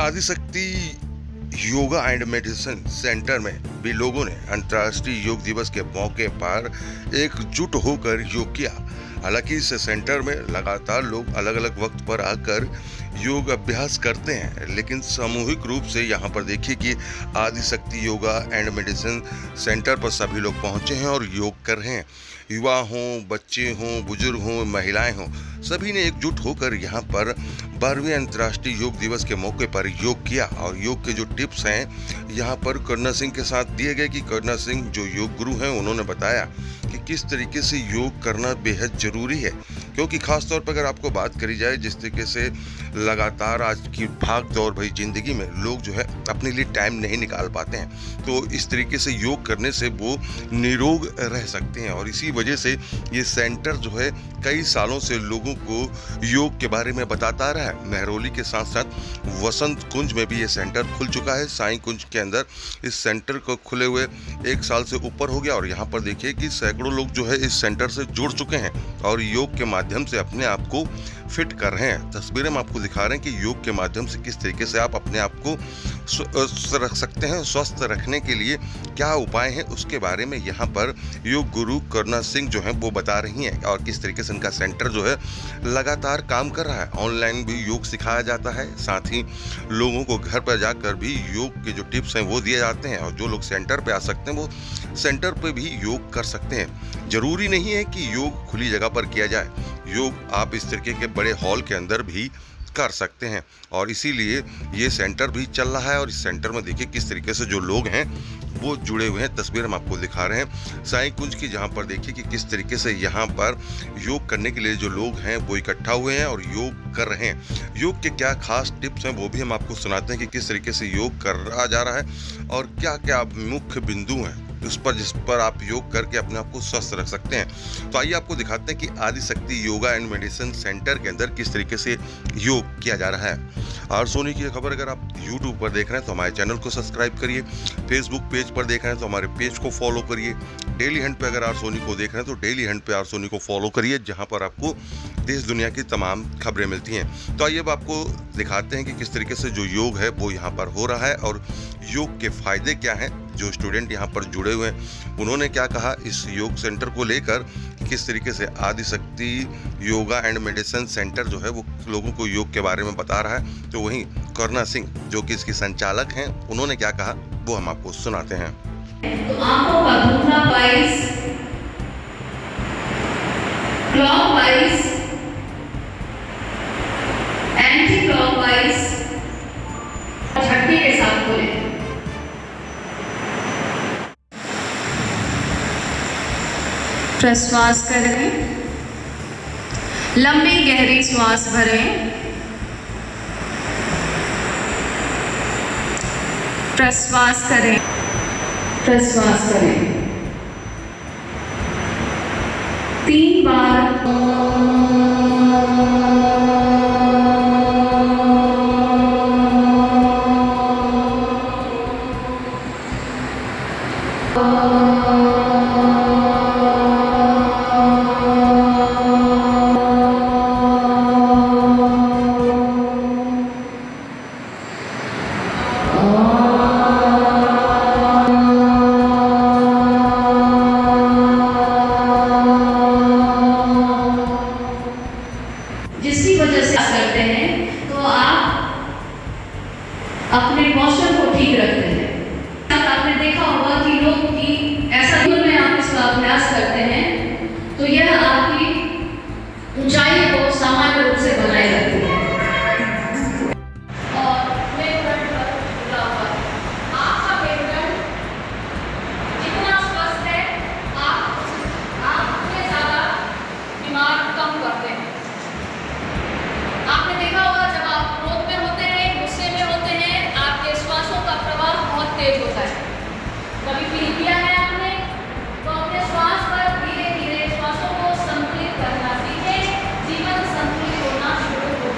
Adishakti yoga and medicine centre में भी लोगों ने अंतर्राष्ट्रीय योग दिवस के मौके पर एकजुट होकर योग किया। हालांकि इस सेंटर में लगातार लोग अलग अलग वक्त पर आकर योग अभ्यास करते हैं, लेकिन सामूहिक रूप से यहाँ पर देखिए कि Adishakti yoga and medicine centre पर सभी लोग पहुँचे हैं और योग कर रहे हैं। युवा हों, बच्चे हों, बुजुर्ग हों, महिलाएं हों, सभी ने एकजुट होकर यहाँ पर 12वें अंतर्राष्ट्रीय योग दिवस के मौके पर योग किया। और योग के जो टिप्स हैं यहाँ पर करना सिंह के साथ दिए गए कि करना सिंह जो योग गुरु हैं उन्होंने बताया कि किस तरीके से योग करना बेहद ज़रूरी है, क्योंकि ख़ास तौर पर अगर आपको बात करी जाए जिस तरीके से लगातार आज की भाग दौड़ भरी ज़िंदगी में लोग जो है अपने लिए टाइम नहीं निकाल पाते हैं, तो इस तरीके से योग करने से वो निरोग रह सकते हैं। और इसी वजह से ये सेंटर जो है कई सालों से लोगों को योग के बारे में बताता रहा है। महरौली के साथ साथ वसंत कुंज में भी ये सेंटर खुल चुका है। साईं कुंज के अंदर इस सेंटर को खुले हुए 1 साल से ऊपर हो गया और यहाँ पर देखिए कि सैकड़ों लोग जो है इस सेंटर से जुड़ चुके हैं और योग के माध्यम से अपने आप को फिट कर रहे हैं। तस्वीरें हम आपको दिखा रहे हैं कि योग के माध्यम से किस तरीके से आप अपने आप को रख सकते हैं। स्वस्थ रखने के लिए क्या उपाय हैं उसके बारे में यहाँ पर योग गुरु करना सिंह जो है वो बता रही हैं और किस तरीके से इनका सेंटर जो है लगातार काम कर रहा है। ऑनलाइन भी योग सिखाया जाता है, साथ ही लोगों को घर पर जाकर भी योग के जो टिप्स हैं वो दिए जाते हैं और जो लोग सेंटर पे आ सकते हैं वो सेंटर पे भी योग कर सकते हैं। जरूरी नहीं है कि योग खुली जगह पर किया जाए, योग आप इस तरीके के बड़े हॉल के अंदर भी कर सकते हैं और इसीलिए ये सेंटर भी चल रहा है। और इस सेंटर में देखिए किस तरीके से जो लोग हैं वो जुड़े हुए हैं। तस्वीर हम आपको दिखा रहे हैं साईं कुंज की, जहाँ पर देखिए कि किस तरीके से यहाँ पर योग करने के लिए जो लोग हैं वो इकट्ठा हुए हैं और योग कर रहे हैं। योग के क्या खास टिप्स हैं वो भी हम आपको सुनाते हैं कि किस तरीके से योग करा जा रहा है और क्या क्या मुख्य बिंदु हैं उस पर जिस पर आप योग करके अपने आप को स्वस्थ रख सकते हैं। तो आइए आपको दिखाते हैं कि Adishakti yoga and medicine centre के अंदर किस तरीके से योग किया जा रहा है। और सोनी की खबर अगर आप यूट्यूब पर देख रहे हैं तो हमारे चैनल को सब्सक्राइब करिए, फेसबुक पेज पर देख रहे हैं तो हमारे पेज को फॉलो करिए, डेली हंट पे अगर आर सोनी को देख रहे हैं तो डेली हंट पे आर सोनी को फॉलो करिए, जहां पर आपको देश दुनिया की तमाम खबरें मिलती हैं। तो आइए अब आपको दिखाते हैं कि किस तरीके से जो योग है वो यहाँ पर हो रहा है और योग के फायदे क्या हैं। जो स्टूडेंट यहाँ पर जुड़े हुए हैं उन्होंने क्या कहा इस योग सेंटर को लेकर, किस तरीके से Adishakti yoga and medicine centre जो है वो लोगों को योग के बारे में बता रहा है। तो वहीं करना सिंह जो कि इसकी संचालक हैं उन्होंने क्या कहा वो हम आपको सुनाते हैं। तो आंखों का घूमना वाइज, क्लॉकवाइज, एंटी क्लॉकवाइज झटके के साथ खोलें। प्रश्वास करें, लंबी गहरी श्वास भरें, प्रश्वास करें, प्रश्वास करें 3 बार। जिसकी वजह से करते हैं तो आप अपने पोस्चर को ठीक रखते हैं। आपने देखा होगा कि लोग की ऐसा में आप इसका अभ्यास करते हैं तो यह आपकी ऊंचाई को सामान्य रूप से बनाए रखती है। और मेरुदंड पर खुला हुआ आपका मेरुदंड जितना स्वस्थ है आप उतने ज्यादा बीमार कम करते हैं। आपने देखा होगा जब आप क्रोध में होते हैं, गुस्से में होते हैं, आपके श्वासों का प्रवाह बहुत तेज होता है। कभी फील किया है आपने? तो अपने श्वास पर धीरे धीरे श्वासों को संतुलित करना सीखें, जीवन संतुलित होना शुरू हो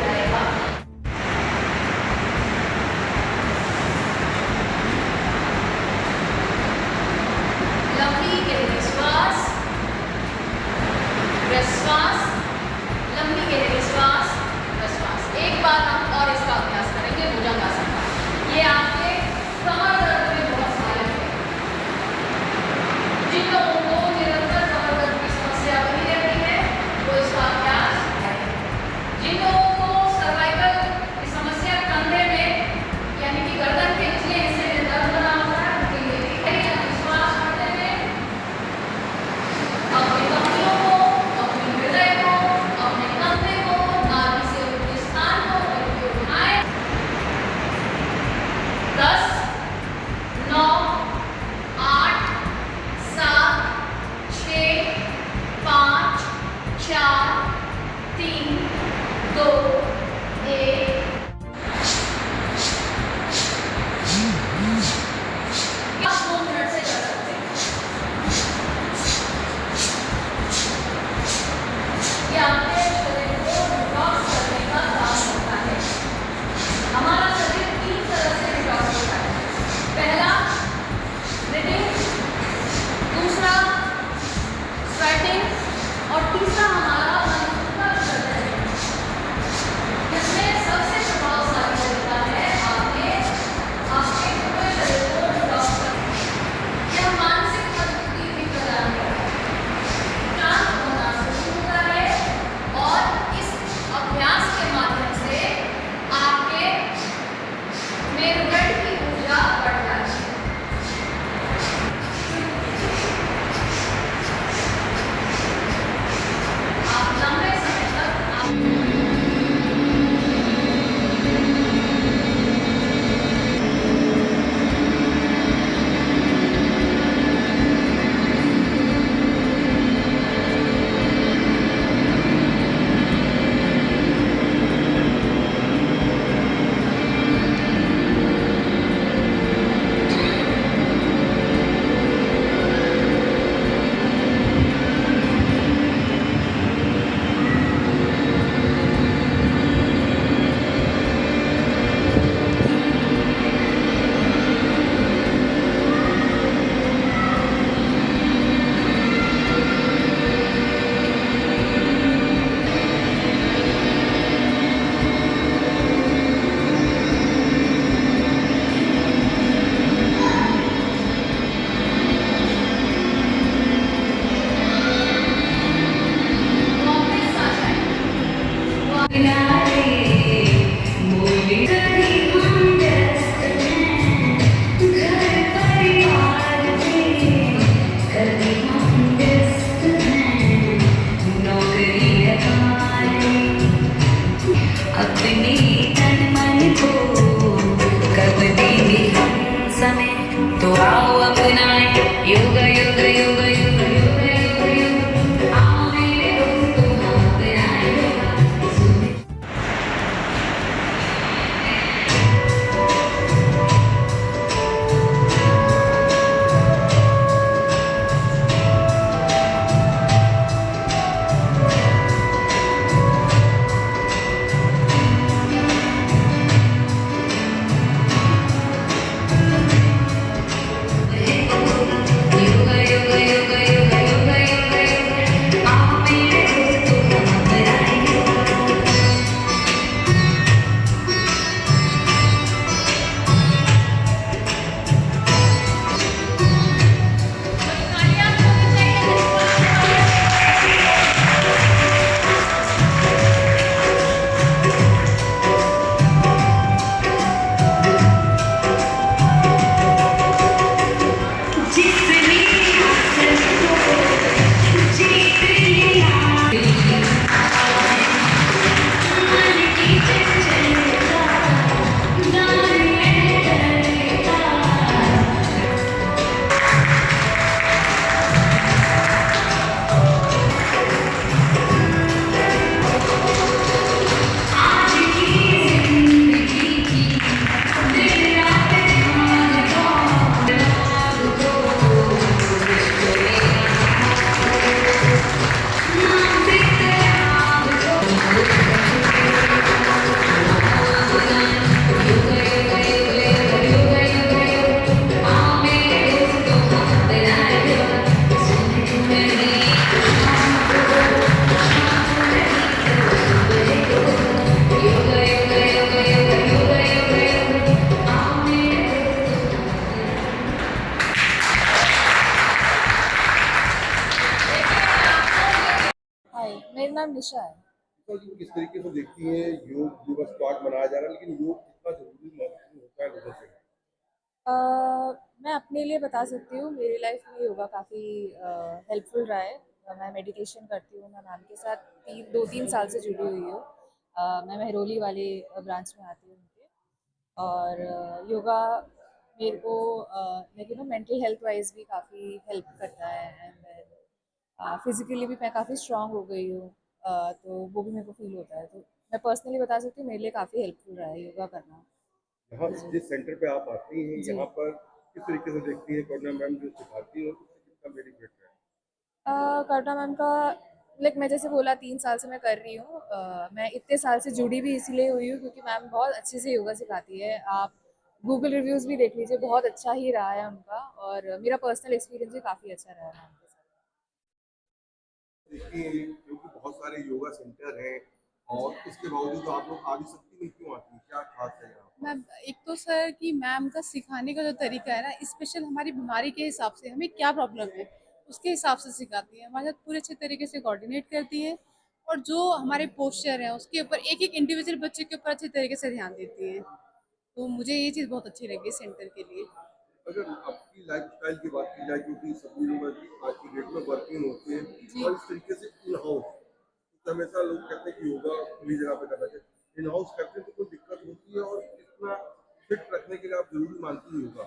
अपने तन मन को कब देंगे हम समय, तो आओ अपनाए योग योग योग योग योग योग योग, आओ मेरे दोस्तों हम अपनाए योग। योग योग योग योग योग योग योग, आओ मेरे दोस्तों हम अपनाए योग। तालियां होनी चाहिए। जिसने आसन को जीत लिया, मन की चंचलता दान में करता। आज की जिंदगी की दिन रात भाग दौड़, हाय, मेरा नाम निशा है। तो जी किस तरीके से देखती हैं योग दिवस तो आज मनाया जा रहा है, लेकिन योग कितना जरूरी महत्वपूर्ण होता है लोगों से? मैं अपने लिए बता सकती हूँ, मेरी लाइफ में योगा काफ़ी हेल्पफुल रहा है। मैं मेडिटेशन करती हूँ, मैं मैम के साथ 2-3 साल से जुड़ी हुई हूँ। मैं मेहरोली वाले ब्रांच में आती हूँ उनके। और योगा मेरे को लाइक मेंटल हेल्थ वाइज भी काफ़ी हेल्प करता है। एंड देन फिजिकली भी मैं काफ़ी स्ट्रांग हो गई हूँ। तो वो भी मेरे को फील होता है। तो मैं पर्सनली बता सकती हूँ, मेरे लिए काफ़ी हेल्पफुल रहा है योगा करना। यहाँ जी जिस सेंटर पे आप आती हैं जी। यहाँ पर किस तरीके से देखती हैं करुणा मैम जो सिखाती है उससे कितना बेनिफिट है? करुणा मैम का लाइक मैं जैसे बोला 3 साल से मैं कर रही हूँ। मैं इतने साल से जुड़ी भी इसीलिए हुई हूँ क्योंकि मैम बहुत अच्छे से योगा सिखाती है। आप गूगल रिव्यूज़ भी देख लीजिए, बहुत अच्छा ही रहा है उनका। और मेरा पर्सनल एक्सपीरियंस भी काफ़ी अच्छा रहा है मैम के साथ। देखिए क्योंकि बहुत सारे योगा सेंटर हैं और इसके बावजूद आप लोग आ भी सकती नहीं, क्यों आती हैं? क्या खास है यहाँ पर? मैम एक तो सर कि मैम का सिखाने का जो तरीका है ना, स्पेशल हमारी बीमारी के हिसाब से हमें क्या प्रॉब्लम है उसके हिसाब से सिखाती है। हमारे साथ पूरे अच्छे तरीके से कोऑर्डिनेट करती है और जो हमारे पोस्चर है उसके ऊपर एक एक इंडिविजुअल बच्चे के ऊपर अच्छे तरीके से ध्यान देती है। तो मुझे ये चीज़ बहुत अच्छी लगी सेंटर के लिए। अगर आपकी लाइफस्टाइल की बात की जाए, क्योंकि सभी लोग आज की डेट में वर्किंग होते हैं जी और इस तरीके से इन हाउस तो हमेशा लोग कहते हैं कि योगा खुली जगह पे करना चाहिए, इन हाउस करते हैं तो कोई दिक्कत होती है और कितना फिट रखने के लिए आप जरूरी मानती हैं योगा?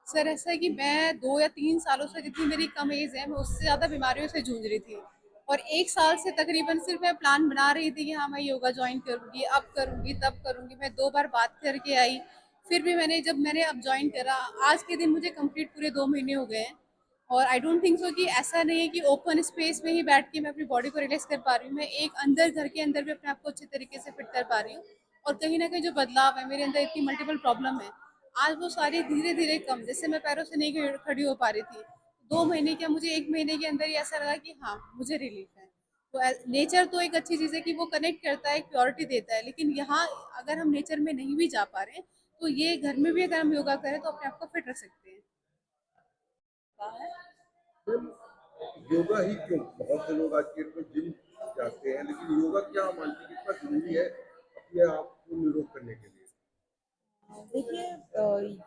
सर ऐसा है कि मैं 2 या 3 सालों से, जितनी मेरी कम एज है, मैं उससे ज़्यादा बीमारियों से जूझ रही थी। और 1 साल से तकरीबन सिर्फ मैं प्लान बना रही थी कि हाँ मैं योगा ज्वाइन करूँगी, अब करूँगी तब करूँगी। मैं 2 बार बात करके आई, फिर भी मैंने अब ज्वाइन करा। आज के दिन मुझे कंप्लीट पूरे 2 महीने हो गए हैं। और आई डोंट थिंक सो कि ऐसा नहीं है कि ओपन स्पेस में ही बैठ के मैं अपनी बॉडी को रिलैक्स कर पा रही हूँ। मैं एक अंदर घर के अंदर भी अपने आप को अच्छे तरीके से फिट कर पा रही हूँ। और कहीं ना कहीं जो बदलाव है मेरे अंदर, इतनी मल्टीपल प्रॉब्लम है, आज वो सारी धीरे धीरे कम। जैसे मैं पैरों से नहीं खड़ी हो पा रही थी, 2 महीने क्या, मुझे 1 महीने के अंदर ही ऐसा लगा कि हाँ मुझे रिलीफ है। तो नेचर तो एक अच्छी चीज़ है कि वो कनेक्ट करता है, प्योरिटी देता है। लेकिन यहाँ अगर हम नेचर में नहीं भी जा पा रहे हैं, तो ये घर में भी अगर हम योगा करें तो अपने आप को फिट रख सकते हैं। मैम, योगा ही क्यों? बहुत से लोग आज के डेट में जिम चाहते हैं, लेकिन योगा क्या मानते हैं कितना जरूरी है अपने आप को निरोग करने के लिए? देखिए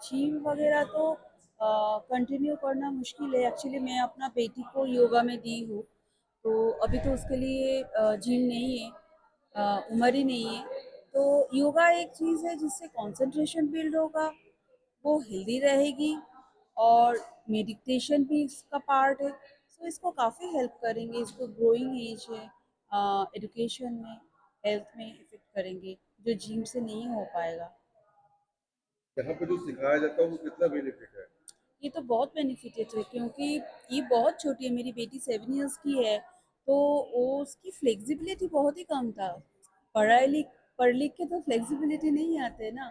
जिम वगैरह तो कंटिन्यू करना मुश्किल है। एक्चुअली मैं अपना बेटी को योगा में दी हूँ, तो अभी तो उसके लिए जिम नहीं है, उम्र ही नहीं है। तो योगा एक चीज़ है जिससे कंसंट्रेशन बिल्ड होगा, वो हेल्दी रहेगी, और मेडिटेशन भी इसका पार्ट है। सो इसको काफ़ी हेल्प करेंगे, इसको ग्रोइंग एज है, एजुकेशन में, हेल्थ में इफेक्ट करेंगे, जो जिम से नहीं हो पाएगा। यहाँ पे जो सिखाया जाता है वो कितना बेनिफिट है? ये तो बहुत बेनिफिटेड है, क्योंकि ये बहुत छोटी है, मेरी बेटी 7 इयर्स की है। तो वो उसकी फ्लेक्सिबिलिटी बहुत ही कम था। पढ़ लिख के तो फ्लेक्सिबिलिटी नहीं आते ना।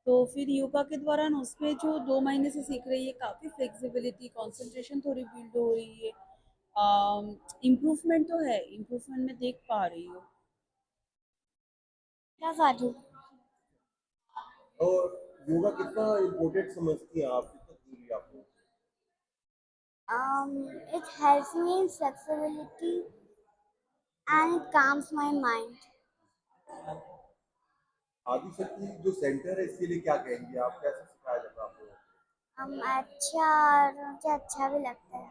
तो फिर योगा के दौरान उसमें जो 2 महीने से सीख रही है, काफ़ी फ्लेक्सिबिलिटी, कंसंट्रेशन थोड़ी बिल्ड हो रही है। इम्प्रूवमेंट तो है, इम्प्रूवमेंट मैं देख पा रही हूँ। और योगा कितना इम्पोर्टेंट समझती हैं आप, कितना जरूरी है आपको? It helps me in flexibility and it calms my mind. Adishakti जो सेंटर है इसके लिए क्या कहेंगे आप, कैसे सिखाया जाता है आपको? अच्छा, और मुझे अच्छा भी लगता है।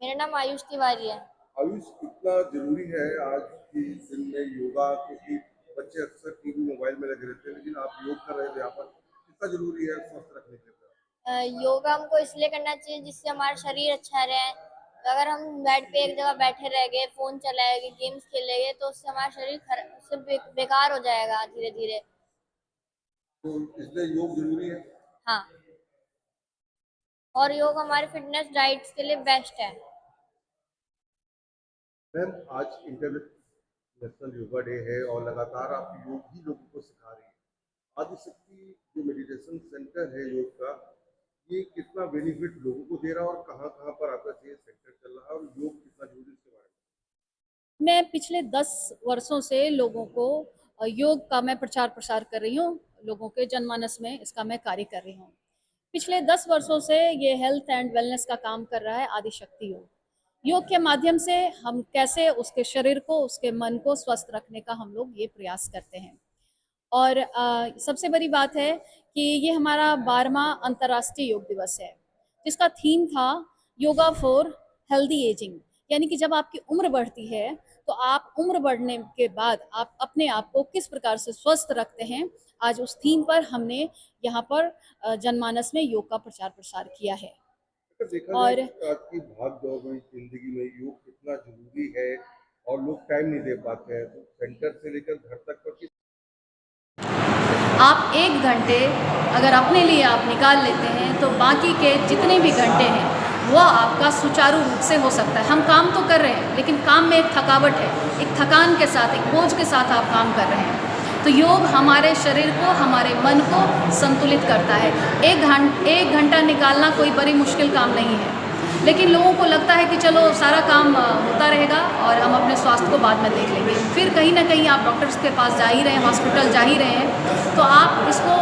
मेरा नाम आयुष तिवारी है। आयुष, कितना जरूरी है आज के दिन में योगा, क्योंकि बच्चे अक्सर टीवी मोबाइल में लगे रहते हैं, लेकिन आप योग कर रहे थे यहाँ पर, कितना जरूरी है स्वस्थ रखने के लिए? योगा हमको इसलिए करना चाहिए जिससे हमारा शरीर अच्छा रहे। अगर हम बेड पे एक जगह बैठे रह गए, फोन चलाएंगे, गेम्स खेलेंगे, तो उससे हमारा शरीर बेकार हो जाएगा धीरे धीरे। तो इसलिए योग जरूरी है। हाँ, और योग हमारे फिटनेस डाइट्स के लिए बेस्ट है। मैम, आज इंटरनेशनल योगा डे है और लगातार आप योग ही लोगों को सिखा रही हैं। आदिशक्ति जो मेडिटेशन सेंटर है योग का, ये कितना बेनिफिट लोगों को दे रहा है और कहाँ कहाँ पर आपका ये सेंटर चल रहा है, और योग कितना जरूरी है इसके बारे में? मैं पिछले 10 वर्षों से लोगों को योग का मैं प्रचार प्रसार कर रही हूँ, लोगों के जनमानस में इसका मैं कार्य कर रही हूँ। पिछले 10 वर्षों से ये हेल्थ एंड वेलनेस का काम कर रहा है आदिशक्ति योग। योग के माध्यम से हम कैसे उसके शरीर को, उसके मन को स्वस्थ रखने का हम लोग ये प्रयास करते हैं। और सबसे बड़ी बात है कि ये हमारा 12वां अंतर्राष्ट्रीय योग दिवस है, जिसका थीम था योगा फॉर हेल्दी एजिंग। यानी कि जब आपकी उम्र बढ़ती है तो आप उम्र बढ़ने के बाद आप अपने आप को किस प्रकार से स्वस्थ रखते हैं, आज उस थीम पर हमने यहाँ पर जनमानस में योग का प्रचार प्रसार किया है। देखा और जाए आज की भाग दौड़ में जिंदगी में योग कितना जरूरी है और लोग टाइम नहीं दे पाते हैं, तो सेंटर से लेकर घर तक पर किस आप 1 घंटे अगर अपने लिए आप निकाल लेते हैं तो बाकी के जितने भी घंटे हैं वह आपका सुचारू रूप से हो सकता है। हम काम तो कर रहे हैं, लेकिन काम में एक थकावट है, एक थकान के साथ, एक बोझ के साथ आप काम कर रहे हैं। तो योग हमारे शरीर को, हमारे मन को संतुलित करता है। 1 घंटा निकालना कोई बड़ी मुश्किल काम नहीं है, लेकिन लोगों को लगता है कि चलो सारा काम होता रहेगा और हम अपने स्वास्थ्य को बाद में देख लेंगे। फिर कहीं ना कहीं आप डॉक्टर्स के पास जा ही रहे हैं, हॉस्पिटल जा ही रहे हैं। तो आप इसको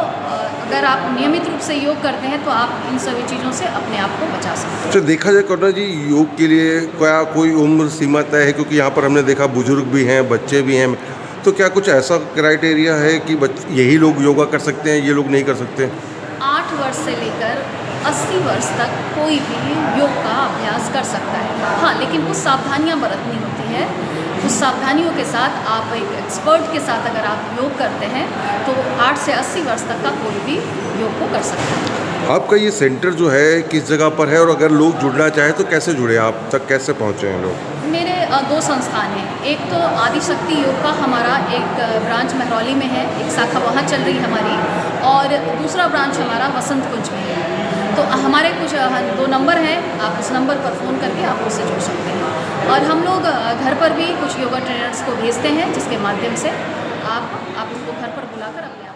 अगर आप नियमित रूप से योग करते हैं तो आप इन सभी चीज़ों से अपने आप को बचा सकते हैं। अच्छा, देखा जाए करुणा जी, योग के लिए क्या कोई उम्र सीमा तय है? क्योंकि यहाँ पर हमने देखा बुजुर्ग भी हैं, बच्चे भी हैं, तो क्या कुछ ऐसा क्राइटेरिया है कि यही लोग योगा कर सकते हैं, ये लोग नहीं कर सकते? 8 वर्ष से लेकर 80 वर्ष तक कोई भी योग का अभ्यास कर सकता है। हाँ, लेकिन कुछ सावधानियां बरतनी होती है। उस सावधानियों के साथ आप एक एक्सपर्ट के साथ अगर आप योग करते हैं तो 8 से 80 वर्ष तक का कोई भी योग को कर सकता है। आपका ये सेंटर जो है किस जगह पर है, और अगर लोग जुड़ना चाहें तो कैसे जुड़े, आप तक कैसे पहुँचे हैं लोग? मेरे 2 संस्थान हैं। एक तो आदिशक्ति योग का हमारा एक ब्रांच महरौली में है, एक शाखा वहाँ चल रही है हमारी, और दूसरा ब्रांच हमारा वसंत कुंज में है। तो हमारे कुछ 2 नंबर हैं, आप उस नंबर पर फ़ोन करके आप उससे जुड़ सकते हैं। और हम लोग घर पर भी कुछ योगा ट्रेनर्स को भेजते हैं, जिसके माध्यम से आप उनको घर पर बुलाकर अपने